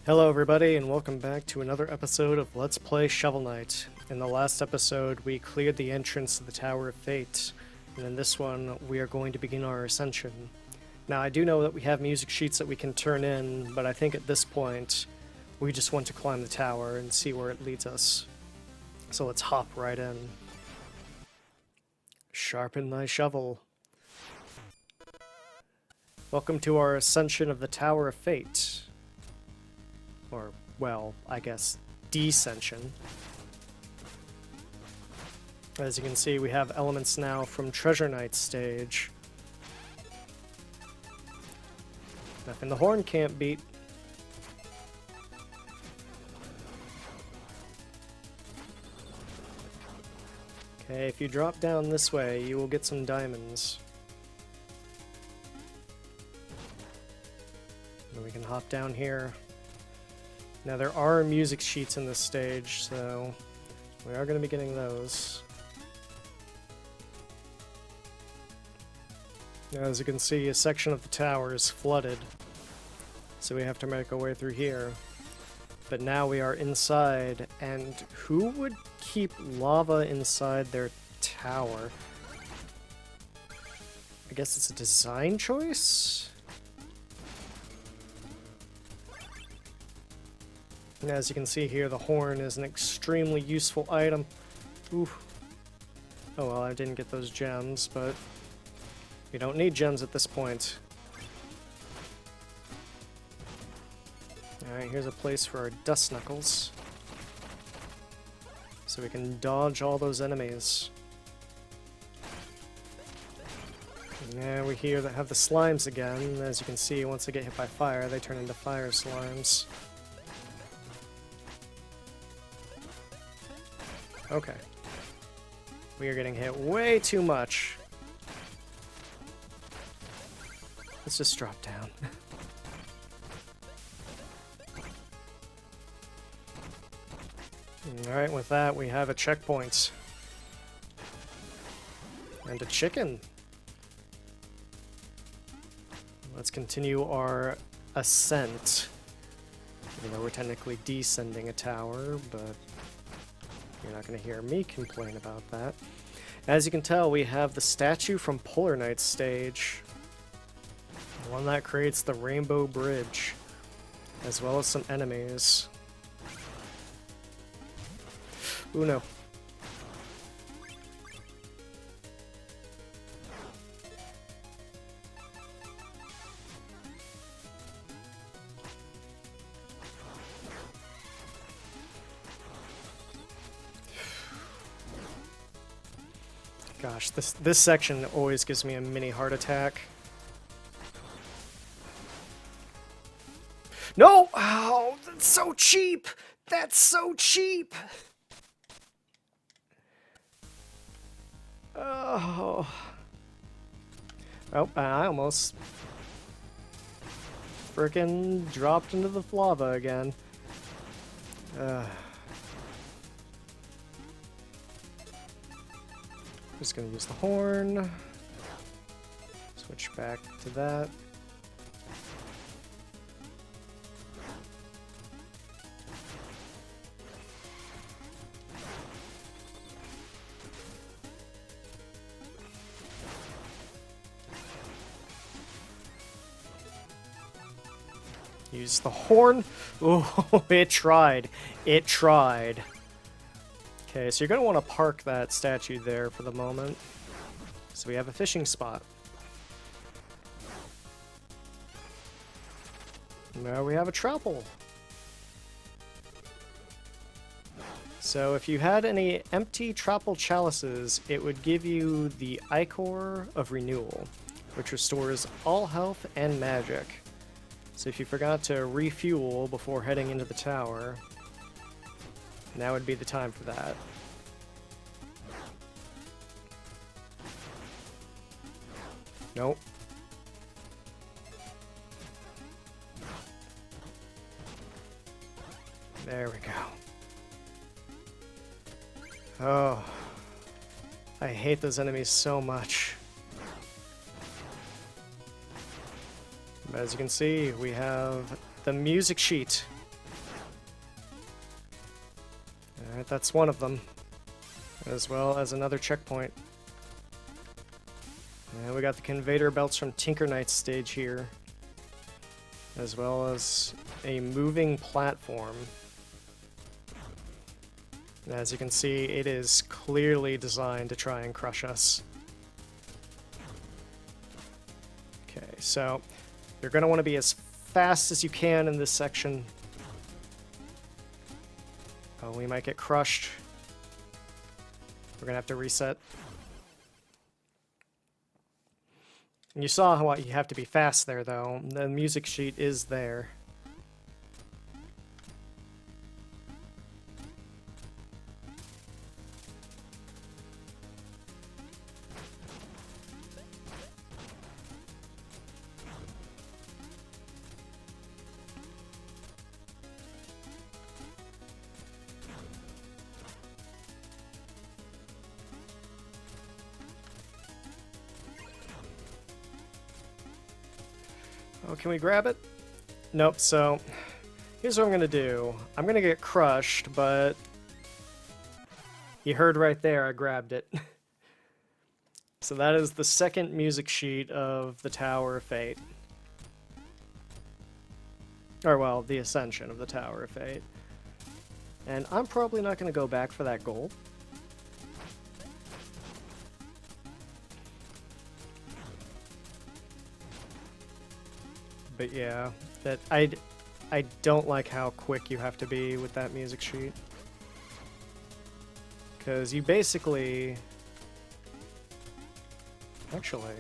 Hello everybody and welcome back to another episode of Let's Play Shovel Knight. In the last episode we cleared the entrance to the Tower of Fate, and in this one we are going to begin our ascension. Now I do know that we have music sheets that we can turn in, but I think at this point we just want to climb the tower and see where it leads us. So let's hop right in. Sharpen thy shovel. Welcome to our ascension of the Tower of Fate. Or, well, I guess, descension. As you can see, we have elements now from Treasure Knight's stage. Nothing the horn can't beat. Okay, if you drop down this way, you will get some diamonds. And we can hop down here. Now there are music sheets in this stage, so we are going to be getting those. Now, as you can see, a section of the tower is flooded, so we have to make our way through here. But now we are inside, and who would keep lava inside their tower? I guess it's a design choice? And as you can see here, the horn is an extremely useful item. Ooh. Oh well, I didn't get those gems, but we don't need gems at this point. Alright, here's a place for our dust knuckles. So we can dodge all those enemies. Now we here that have the slimes again. As you can see, once they get hit by fire, they turn into fire slimes. Okay. We are getting hit way too much. Let's just drop down. Alright, with that we have a checkpoint. And a chicken. Let's continue our ascent. Even though we're technically descending a tower, but you're not going to hear me complain about that. As you can tell, we have the statue from Propeller Knight's stage. The one that creates the Rainbow Bridge. As well as some enemies. Ooh, no. Gosh, this section always gives me a mini heart attack. No! Oh, that's so cheap! That's so cheap! Oh. Oh, I almost frickin' dropped into the lava again. Just gonna use the horn. Switch back to that. Use the horn. Oh, it tried. It tried. Okay, so you're going to want to park that statue there for the moment. So we have a fishing spot. Now we have a trapple. So if you had any empty trapple chalices, it would give you the Ichor of Renewal, which restores all health and magic. So if you forgot to refuel before heading into the tower, now would be the time for that. Nope. There we go. Oh. I hate those enemies so much. As you can see, we have the music sheet. that's one of them, as well as another checkpoint. And we got the conveyor belts from Tinker Knight's stage here, as well as a moving platform. As you can see, it is clearly designed to try and crush us. Okay, so you're going to want to be as fast as you can in this section. Oh, we might get crushed. We're going to have to reset. And you saw how you have to be fast there, though. The music sheet is there. Oh, can we grab it? Nope, so here's what I'm gonna do. I'm gonna get crushed, but you heard right there, I grabbed it. So that is the second music sheet of the Tower of Fate. Or, well, the Ascension of the Tower of Fate. And I'm probably not gonna go back for that gold. But yeah, that I don't like how quick you have to be with that music sheet. Because you basically... Actually...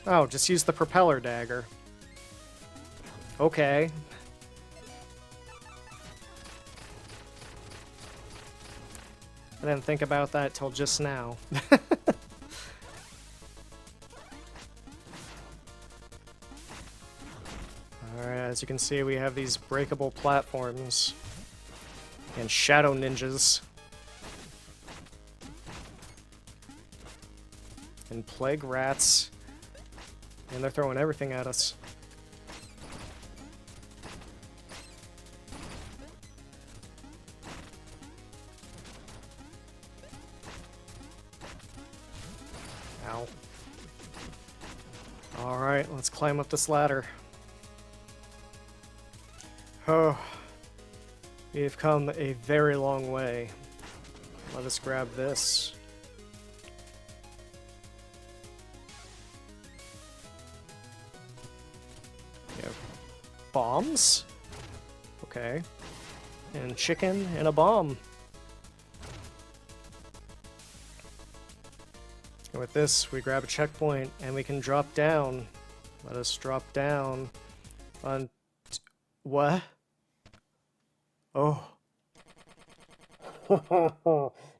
Oh, just use the propeller dagger. Okay. I didn't think about that till just now. Alright, as you can see, we have these breakable platforms and shadow ninjas and plague rats, and they're throwing everything at us. Ow. Alright, let's climb up this ladder. Oh, we've come a very long way. Let us grab this. We have bombs? Okay. And chicken and a bomb. And with this, we grab a checkpoint and we can drop down. Let us drop down on... What? Oh.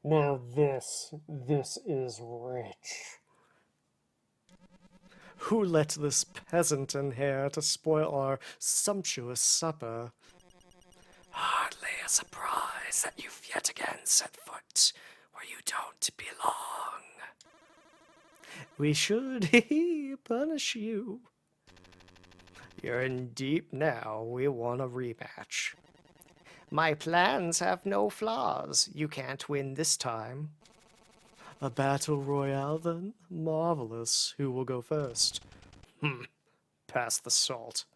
Now this is rich. Who let this peasant in here to spoil our sumptuous supper? Hardly a surprise that you've yet again set foot where you don't belong. We should punish you. You're in deep now. We want a rematch. My plans have no flaws. You can't win this time. A battle royale, then? Marvelous. Who will go first? Pass the salt.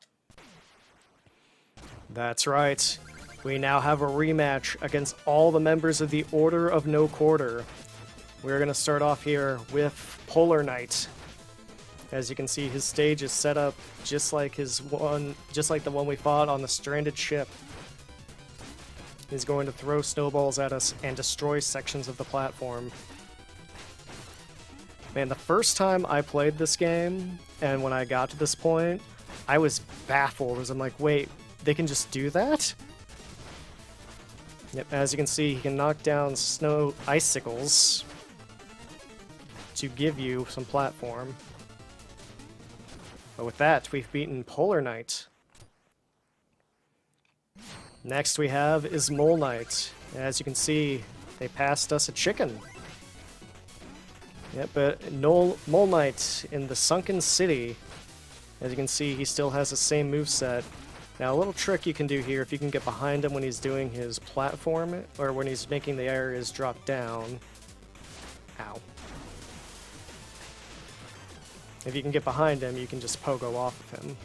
That's right. We now have a rematch against all the members of the Order of No Quarter. We're going to start off here with Propeller Knight. As you can see, his stage is set up just like the one we fought on the stranded ship. He's going to throw snowballs at us and destroy sections of the platform. Man, the first time I played this game, and when I got to this point, I was baffled, as I'm like, wait, they can just do that? Yep, as you can see, he can knock down snow icicles to give you some platform. But with that, we've beaten Propeller Knight. Next we have is Mole Knight. As you can see, they passed us a chicken. Yep, but Mole Knight in the Sunken City, as you can see, he still has the same moveset. Now, a little trick you can do here, if you can get behind him when he's doing his platform, or when he's making the areas drop down. Ow. If you can get behind him, you can just pogo off of him.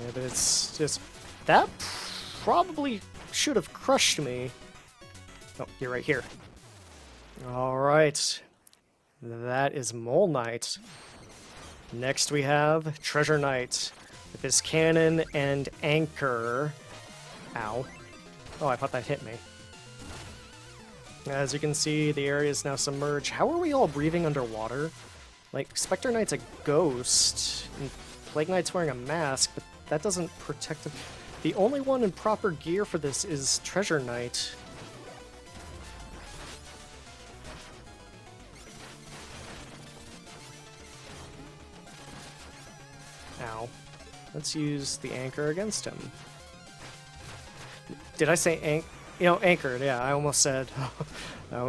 Yeah, but it's just... That probably should have crushed me. Oh, you're right here. Alright. That is Mole Knight. Next we have Treasure Knight with his cannon and anchor. Ow. Oh, I thought that hit me. As you can see, the area is now submerged. How are we all breathing underwater? Like, Spectre Knight's a ghost, and Plague Knight's wearing a mask, but that doesn't protect him. The only one in proper gear for this is Treasure Knight. Ow. Let's use the anchor against him. Did I say anchored? Yeah, I almost said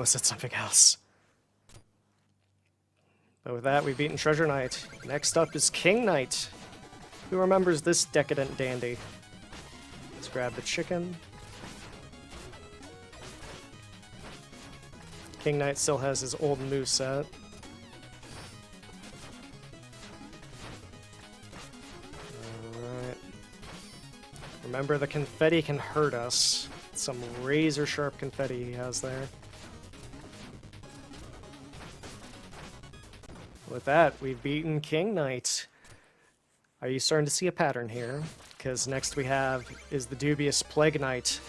something else. But with that, we've beaten Treasure Knight. Next up is King Knight. Who remembers this decadent dandy? Let's grab the chicken. King Knight still has his old moveset. Alright. Remember, the confetti can hurt us. Some razor sharp confetti he has there. With that, we've beaten King Knight. Are you starting to see a pattern here? Because next we have is the Dubious Plague Knight.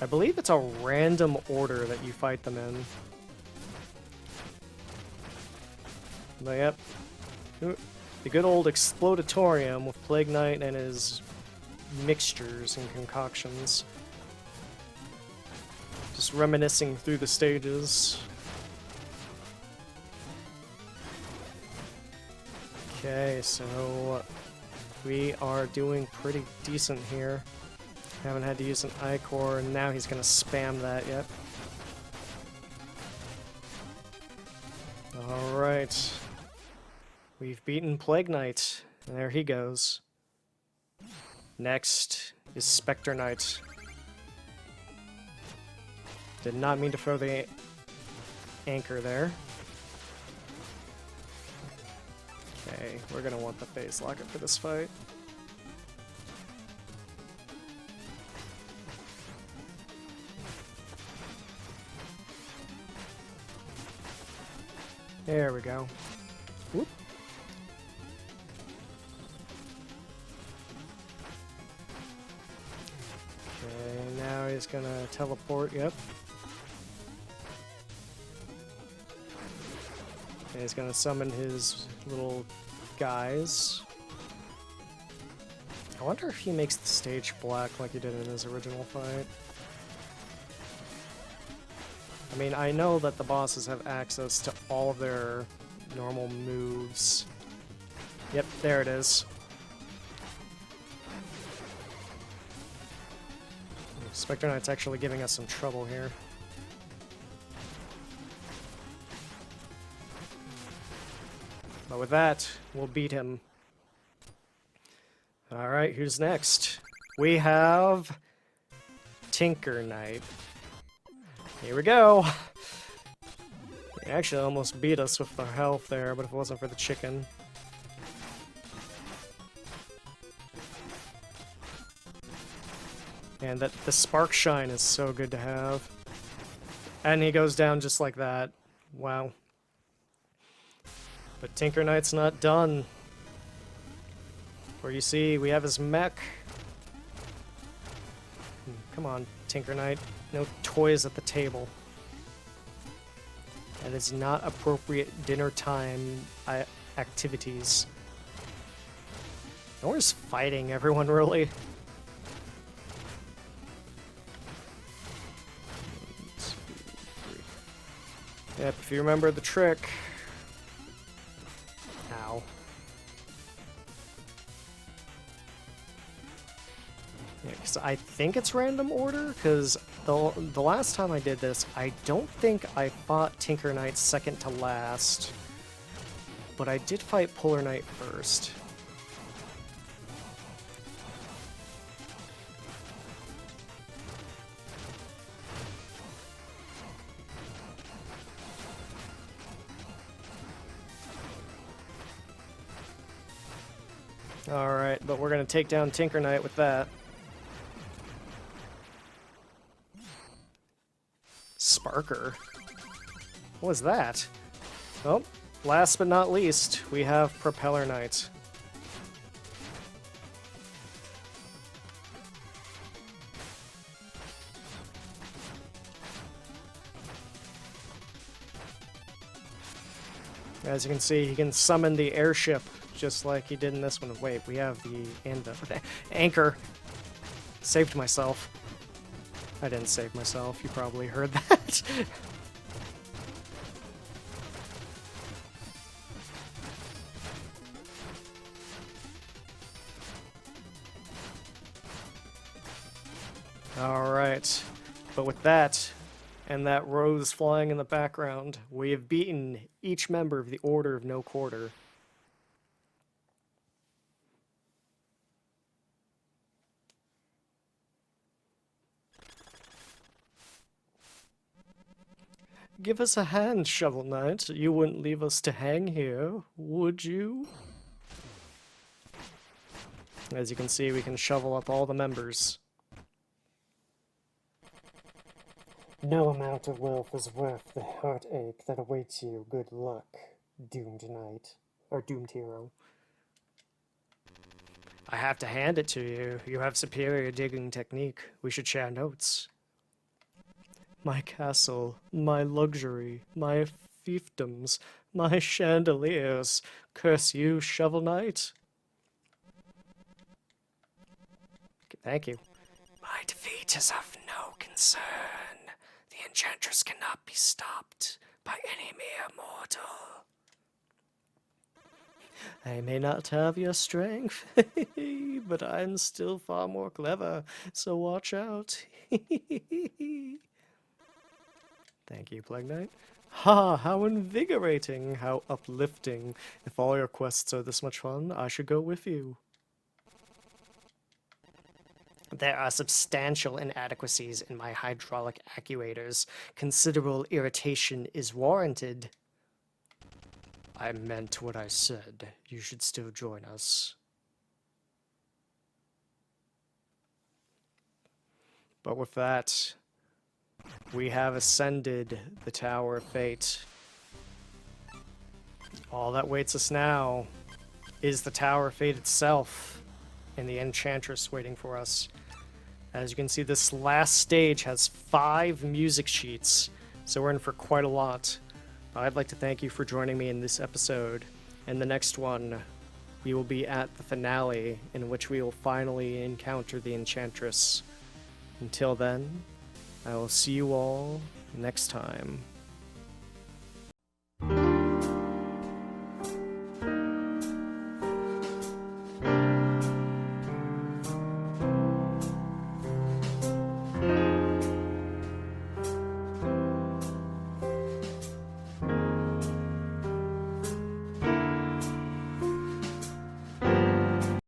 I believe it's a random order that you fight them in. But yep. The good old Explodatorium with Plague Knight and his mixtures and concoctions. Just reminiscing through the stages. Okay, so we are doing pretty decent here. Haven't had to use an Ichor, and now he's gonna spam that yet. Alright. We've beaten Plague Knight. There he goes. Next is Spectre Knight. Did not mean to throw the anchor there. Okay, we're gonna want the phase locket for this fight. There we go. Whoop. Okay, now he's gonna teleport, yep. And he's gonna summon his little guys. I wonder if he makes the stage black like he did in his original fight. I mean, I know that the bosses have access to all of their normal moves. Yep, there it is. Spectre Knight's actually giving us some trouble here. But with that, we'll beat him. Alright, who's next? We have Tinker Knight. Here we go! He actually almost beat us with the health there, but if it wasn't for the chicken. And that the Spark Shine is so good to have. And he goes down just like that. Wow. But Tinker Knight's not done. For you see, we have his mech. Come on, Tinker Knight. No toys at the table. That is not appropriate dinner time activities. No, we're just fighting everyone, really. Yep, if you remember the trick. Ow. because I think it's random order, because the last time I did this, I don't think I fought Tinker Knight second to last, but I did fight Propeller Knight first. Alright, but we're going to take down Tinker Knight with that. Sparker? What was that? Oh, last but not least, we have Propeller Knight. As you can see, he can summon the airship just like he did in this one. Wait, we have the anchor. Saved myself. I didn't save myself, you probably heard that. Alright, but with that, and that rose flying in the background, we have beaten each member of the Order of No Quarter. Give us a hand, Shovel Knight. You wouldn't leave us to hang here, would you? As you can see, we can shovel up all the members. No amount of wealth is worth the heartache that awaits you. Good luck, doomed knight. Or doomed hero. I have to hand it to you. You have superior digging technique. We should share notes. My castle, my luxury, my fiefdoms, my chandeliers. Curse you, Shovel Knight. Thank you. My defeat is of no concern. The enchantress cannot be stopped by any mere mortal. I may not have your strength, but I'm still far more clever, so watch out. Thank you, Plague Knight. Ha! How invigorating! How uplifting! If all your quests are this much fun, I should go with you. There are substantial inadequacies in my hydraulic actuators. Considerable irritation is warranted. I meant what I said. You should still join us. But with that, we have ascended the Tower of Fate. All that waits us now is the Tower of Fate itself and the Enchantress waiting for us. As you can see, this last stage has 5 music sheets, so we're in for quite a lot. I'd like to thank you for joining me in this episode. In the next one, we will be at the finale, in which we will finally encounter the Enchantress. Until then, I will see you all next time.